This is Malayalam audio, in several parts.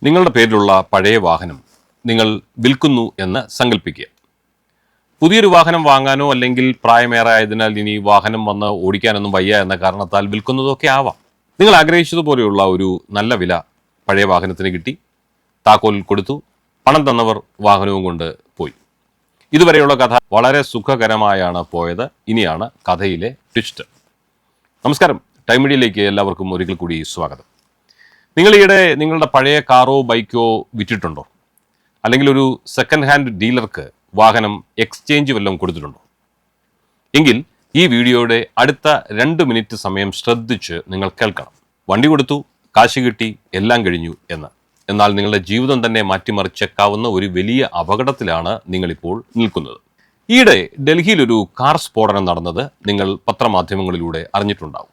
നിങ്ങളുടെ പേരിലുള്ള പഴയ വാഹനം നിങ്ങൾ വിൽക്കുന്നു എന്ന് സങ്കല്പിക്കുക. പുതിയൊരു വാഹനം വാങ്ങാനോ അല്ലെങ്കിൽ പ്രായമേറായതിനാൽ ഇനി വാഹനം വന്ന് ഓടിക്കാനൊന്നും വയ്യ എന്ന കാരണത്താൽ വിൽക്കുന്നതൊക്കെ ആവാം. നിങ്ങൾ ആഗ്രഹിച്ചതുപോലെയുള്ള ഒരു നല്ല വില പഴയ വാഹനത്തിന് കിട്ടി, താക്കോൽ കൊടുത്തു, പണം തന്നവർ വാഹനവും കൊണ്ട് പോയി. ഇതുവരെയുള്ള കഥ വളരെ സുഖകരമായാണ് പോയത്. ഇനിയാണ് കഥയിലെ ട്വിസ്റ്റ്. നമസ്കാരം, ടൈം മീഡിയയിലേക്ക് എല്ലാവർക്കും ഒരിക്കൽ കൂടി സ്വാഗതം. നിങ്ങൾ ഈയിടെ നിങ്ങളുടെ പഴയ കാറോ ബൈക്കോ വിറ്റിട്ടുണ്ടോ? അല്ലെങ്കിൽ ഒരു സെക്കൻഡ് ഹാൻഡ് ഡീലർക്ക് വാഹനം എക്സ്ചേഞ്ച് വല്ലതും കൊടുത്തിട്ടുണ്ടോ? എങ്കിൽ ഈ വീഡിയോയുടെ അടുത്ത 2 മിനിറ്റ് സമയം ശ്രദ്ധിച്ച് നിങ്ങൾ കേൾക്കണം. വണ്ടി കൊടുത്തു, കാശ് കിട്ടി, എല്ലാം കഴിഞ്ഞു എന്ന്. എന്നാൽ നിങ്ങളുടെ ജീവിതം തന്നെ മാറ്റിമറിച്ചേക്കാവുന്ന ഒരു വലിയ അപകടത്തിലാണ് നിങ്ങളിപ്പോൾ നിൽക്കുന്നത്. ഈയിടെ ഡൽഹിയിൽ ഒരു കാർ സ്ഫോടനം നടന്നത് നിങ്ങൾ പത്രമാധ്യമങ്ങളിലൂടെ അറിഞ്ഞിട്ടുണ്ടാവും.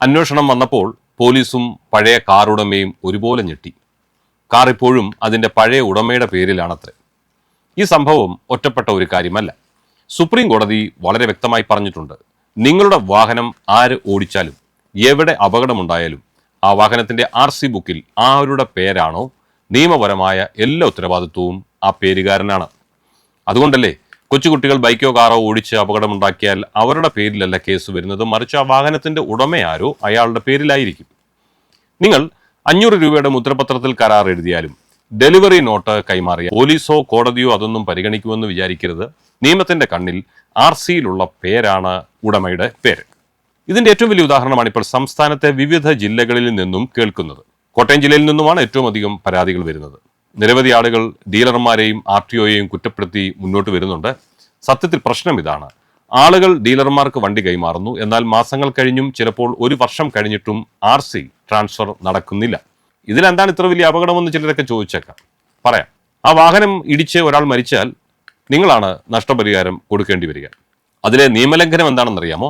അന്വേഷണം വന്നപ്പോൾ പോലീസും പഴയ കാർ ഉടമയും ഒരുപോലെ ഞെട്ടി. കാർ ഇപ്പോഴും അതിൻ്റെ പഴയ ഉടമയുടെ പേരിലാണത്രേ. ഈ സംഭവം ഒറ്റപ്പെട്ട ഒരു കാര്യമല്ല. സുപ്രീം കോടതി വളരെ വ്യക്തമായി പറഞ്ഞിട്ടുണ്ട്, നിങ്ങളുടെ വാഹനം ആര് ഓടിച്ചാലും എവിടെ അപകടമുണ്ടായാലും ആ വാഹനത്തിൻ്റെ RC ബുക്കിൽ ആരുടെ പേരാണോ നിയമപരമായ എല്ലാ ഉത്തരവാദിത്വവും ആ പേരുകാരനാണ്. അതുകൊണ്ടല്ലേ കൊച്ചുകുട്ടികൾ ബൈക്കോ കാറോ ഓടിച്ച് അപകടമുണ്ടാക്കിയാൽ അവരുടെ പേരിലല്ല കേസ് വരുന്നത്, മറിച്ച് ആ വാഹനത്തിന്റെ ഉടമയാരോ അയാളുടെ പേരിലായിരിക്കും. നിങ്ങൾ 500 രൂപയുടെ മുദ്രപത്രത്തിൽ കരാർ എഴുതിയാലും ഡെലിവറി നോട്ട് കൈമാറിയ പോലീസോ കോടതിയോ അതൊന്നും പരിഗണിക്കുമെന്ന് വിചാരിക്കരുത്. നിയമത്തിന്റെ കണ്ണിൽ RCയിലുള്ള പേരാണ് ഉടമയുടെ പേര്. ഇതിന്റെ ഏറ്റവും വലിയ ഉദാഹരണമാണ് ഇപ്പോൾ സംസ്ഥാനത്തെ വിവിധ ജില്ലകളിൽ നിന്നും കേൾക്കുന്നത്. കോട്ടയം ജില്ലയിൽ നിന്നുമാണ് ഏറ്റവും അധികം പരാതികൾ വരുന്നത്. നിരവധി ആളുകൾ ഡീലർമാരെയും RTOയെയും കുറ്റപ്പെടുത്തി മുന്നോട്ട് വരുന്നുണ്ട്. സത്യത്തിൽ പ്രശ്നം ഇതാണ്, ആളുകൾ ഡീലർമാർക്ക് വണ്ടി കൈമാറുന്നു, എന്നാൽ മാസങ്ങൾ കഴിഞ്ഞും ചിലപ്പോൾ 1 വർഷം കഴിഞ്ഞിട്ടും RC ട്രാൻസ്ഫർ നടക്കുന്നില്ല. ഇതിലെന്താണ് ഇത്ര വലിയ അപകടമെന്ന് ചിലരൊക്കെ ചോദിച്ചേക്കാം. പറയാം. ആ വാഹനം ഇടിച്ച് ഒരാൾ മരിച്ചാൽ നിങ്ങളാണ് നഷ്ടപരിഹാരം കൊടുക്കേണ്ടി വരിക. അതിലെ നിയമലംഘനം എന്താണെന്നറിയാമോ?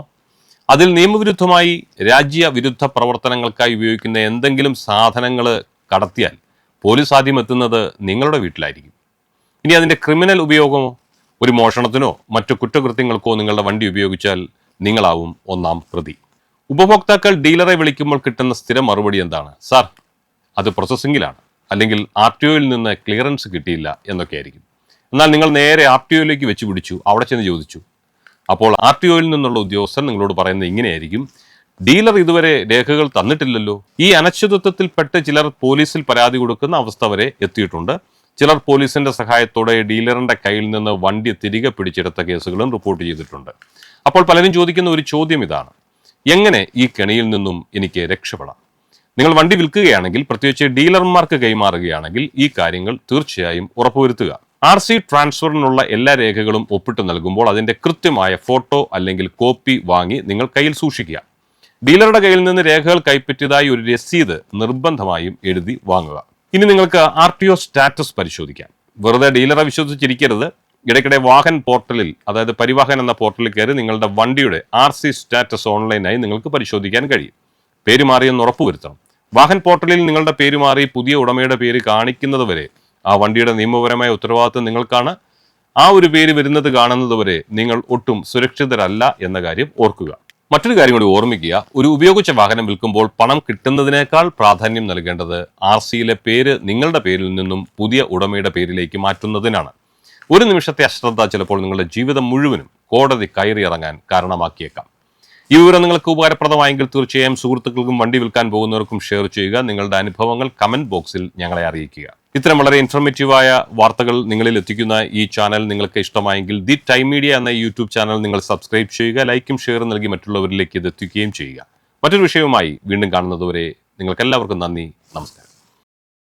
അതിൽ നിയമവിരുദ്ധമായി രാജ്യവിരുദ്ധ പ്രവർത്തനങ്ങൾക്കായി ഉപയോഗിക്കുന്ന എന്തെങ്കിലും സാധനങ്ങൾ കടത്തിയാൽ പോലീസ് ആദ്യം എത്തുന്നത് നിങ്ങളുടെ വീട്ടിലായിരിക്കും. ഇനി അതിൻ്റെ ക്രിമിനൽ ഉപയോഗമോ, ഒരു മോഷണത്തിനോ മറ്റു കുറ്റകൃത്യങ്ങൾക്കോ നിങ്ങളുടെ വണ്ടി ഉപയോഗിച്ചാൽ നിങ്ങളാവും ഒന്നാം പ്രതി. ഉപഭോക്താക്കൾ ഡീലറെ വിളിക്കുമ്പോൾ കിട്ടുന്ന സ്ഥിര മറുപടി എന്താണ്? സാർ, അത് പ്രോസസ്സിങ്ങിലാണ്, അല്ലെങ്കിൽ RTOയിൽ നിന്ന് ക്ലിയറൻസ് കിട്ടിയില്ല എന്നൊക്കെ ആയിരിക്കും. എന്നാൽ നിങ്ങൾ നേരെ RTOയിലേക്ക് വെച്ച് പിടിച്ചു, അവിടെ ചെന്ന് ചോദിച്ചു. അപ്പോൾ RTOയിൽ നിന്നുള്ള ഉദ്യോഗസ്ഥൻ നിങ്ങളോട് പറയുന്നത് ഇങ്ങനെയായിരിക്കും, ഡീലർ ഇതുവരെ രേഖകൾ തന്നിട്ടില്ലല്ലോ. ഈ അനിശ്ചിതത്വത്തിൽപ്പെട്ട് ചിലർ പോലീസിൽ പരാതി കൊടുക്കുന്ന അവസ്ഥ വരെ എത്തിയിട്ടുണ്ട്. ചിലർ പോലീസിന്റെ സഹായത്തോടെ ഡീലറിന്റെ കയ്യിൽ നിന്ന് വണ്ടി തിരികെ പിടിച്ചെടുത്ത കേസുകളും റിപ്പോർട്ട് ചെയ്തിട്ടുണ്ട്. അപ്പോൾ പലരും ചോദിക്കുന്ന ഒരു ചോദ്യം ഇതാണ്, എങ്ങനെ ഈ കെണിയിൽ നിന്നും എനിക്ക് രക്ഷപ്പെടാം? നിങ്ങൾ വണ്ടി വിൽക്കുകയാണെങ്കിൽ, പ്രത്യേകിച്ച് ഡീലർമാർക്ക് കൈമാറുകയാണെങ്കിൽ ഈ കാര്യങ്ങൾ തീർച്ചയായും ഉറപ്പുവരുത്തുക. RC ട്രാൻസ്ഫറിനുള്ള എല്ലാ രേഖകളും ഒപ്പിട്ട് നൽകുമ്പോൾ അതിന്റെ കൃത്യമായ ഫോട്ടോ അല്ലെങ്കിൽ കോപ്പി വാങ്ങി നിങ്ങൾ കയ്യിൽ സൂക്ഷിക്കുക. ഡീലറുടെ കയ്യിൽ നിന്ന് രേഖകൾ കൈപ്പറ്റിയതായി ഒരു രസീത് നിർബന്ധമായും എഴുതി വാങ്ങുക. ഇനി നിങ്ങൾക്ക് RTO സ്റ്റാറ്റസ് പരിശോധിക്കാം. വെറുതെ ഡീലറെ വിശ്വസിച്ചിരിക്കരുത്. ഇടയ്ക്കിടെ വാഹൻ പോർട്ടലിൽ, അതായത് പരിവാഹൻ എന്ന പോർട്ടലിൽ കയറി നിങ്ങളുടെ വണ്ടിയുടെ RC സ്റ്റാറ്റസ് ഓൺലൈനായി നിങ്ങൾക്ക് പരിശോധിക്കാൻ കഴിയും. പേര് മാറിയെന്ന് ഉറപ്പുവരുത്തണം. വാഹൻ പോർട്ടലിൽ നിങ്ങളുടെ പേര് മാറി പുതിയ ഉടമയുടെ പേര് കാണിക്കുന്നത് വരെ ആ വണ്ടിയുടെ നിയമപരമായ ഉത്തരവാദിത്വം നിങ്ങൾക്കാണ്. ആ ഒരു പേര് വരുന്നത് കാണുന്നത് വരെ നിങ്ങൾ ഒട്ടും സുരക്ഷിതരല്ല എന്ന കാര്യം ഓർക്കുക. മറ്റൊരു കാര്യം കൂടി ഓർമ്മിക്കുക, ഒരു ഉപയോഗിച്ച വാഹനം വിൽക്കുമ്പോൾ പണം കിട്ടുന്നതിനേക്കാൾ പ്രാധാന്യം നൽകേണ്ടത് RCയിലെ പേര് നിങ്ങളുടെ പേരിൽ നിന്നും പുതിയ ഉടമയുടെ പേരിലേക്ക് മാറ്റുന്നതിനാണ്. ഒരു നിമിഷത്തെ അശ്രദ്ധ ചിലപ്പോൾ നിങ്ങളുടെ ജീവിതം മുഴുവനും കോടതി കയറിയിറങ്ങാൻ കാരണമാക്കിയേക്കാം. ഈ വിവരം നിങ്ങൾക്ക് ഉപകാരപ്രദമായെങ്കിൽ തീർച്ചയായും സുഹൃത്തുക്കൾക്കും വണ്ടി വിൽക്കാൻ പോകുന്നവർക്കും ഷെയർ ചെയ്യുക. നിങ്ങളുടെ അനുഭവങ്ങൾ കമന്റ് ബോക്സിൽ ഞങ്ങളെ അറിയിക്കുക. ഇത്തരം വളരെ ഇൻഫർമേറ്റീവായ വാർത്തകൾ നിങ്ങളിൽ എത്തിക്കുന്ന ഈ ചാനൽ നിങ്ങൾക്ക് ഇഷ്ടമായെങ്കിൽ ദി ടൈം മീഡിയ എന്ന YouTube ചാനൽ നിങ്ങൾ സബ്സ്ക്രൈബ് ചെയ്യുക, ലൈക്കും ഷെയറും നൽകി മറ്റുള്ളവരിലേക്ക് ഇത് എത്തിക്കുകയും ചെയ്യുക. മറ്റൊരു വിഷയവുമായി വീണ്ടും കാണുന്നതുവരെ നിങ്ങൾക്ക് എല്ലാവർക്കും നന്ദി, നമസ്കാരം.